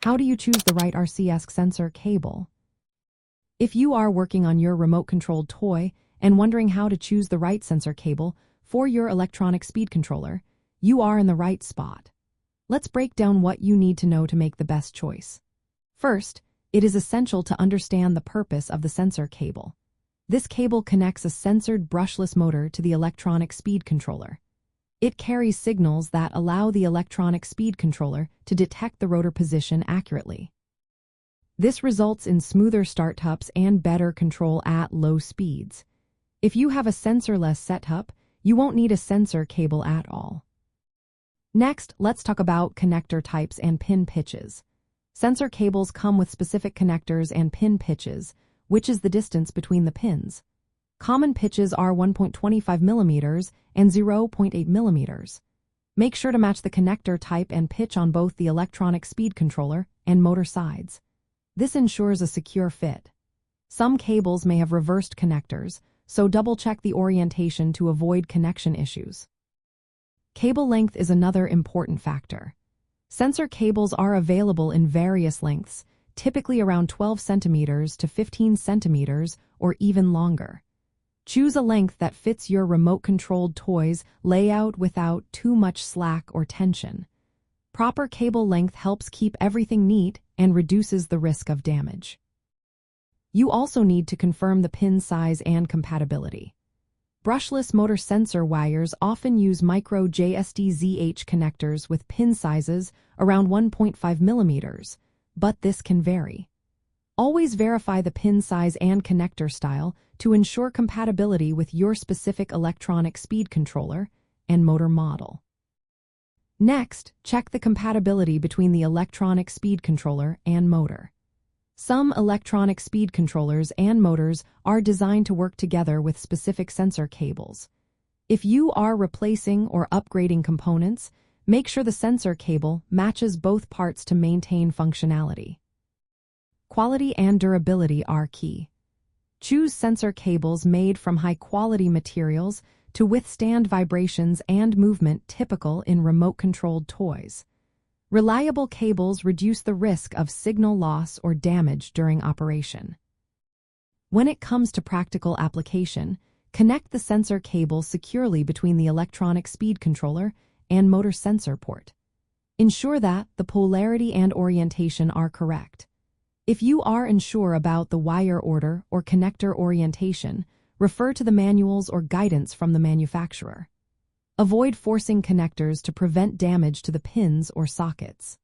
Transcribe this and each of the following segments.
How do you choose the right RC ESC sensor cable? If you are working on your remote-controlled toy and wondering how to choose the right sensor cable for your electronic speed controller, you are in the right spot. Let's break down what you need to know to make the best choice. First, it is essential to understand the purpose of the sensor cable. This cable connects a sensored brushless motor to the electronic speed controller. It carries signals that allow the electronic speed controller to detect the rotor position accurately. This results in smoother startups and better control at low speeds. If you have a sensorless setup, you won't need a sensor cable at all. Next, let's talk about connector types and pin pitches. Sensor cables come with specific connectors and pin pitches, which is the distance between the pins. Common pitches are 1.25 millimeters and 0.8 millimeters. Make sure to match the connector type and pitch on both the electronic speed controller and motor sides. This ensures a secure fit. Some cables may have reversed connectors, so double-check the orientation to avoid connection issues. Cable length is another important factor. Sensor cables are available in various lengths, typically around 12 centimeters to 15 centimeters or even longer. Choose a length that fits your remote-controlled toy's layout without too much slack or tension. Proper cable length helps keep everything neat and reduces the risk of damage. You also need to confirm the pin size and compatibility. Brushless motor sensor wires often use micro JST-ZH connectors with pin sizes around 1.5 millimeters, but this can vary. Always verify the pin size and connector style to ensure compatibility with your specific electronic speed controller and motor model. Next, check the compatibility between the electronic speed controller and motor. Some electronic speed controllers and motors are designed to work together with specific sensor cables. If you are replacing or upgrading components, make sure the sensor cable matches both parts to maintain functionality. Quality and durability are key. Choose sensor cables made from high-quality materials to withstand vibrations and movement typical in remote-controlled toys. Reliable cables reduce the risk of signal loss or damage during operation. When it comes to practical application, connect the sensor cable securely between the electronic speed controller and motor sensor port. Ensure that the polarity and orientation are correct. If you are unsure about the wire order or connector orientation, refer to the manuals or guidance from the manufacturer. Avoid forcing connectors to prevent damage to the pins or sockets.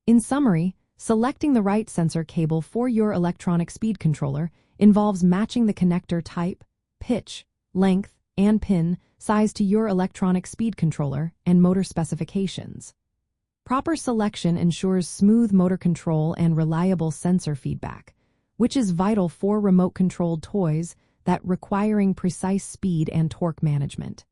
In summary, selecting the right sensor cable for your electronic speed controller involves matching the connector type, pitch, length, and pin size to your electronic speed controller and motor specifications. Proper selection ensures smooth motor control and reliable sensor feedback, which is vital for remote-controlled toys that requiring precise speed and torque management.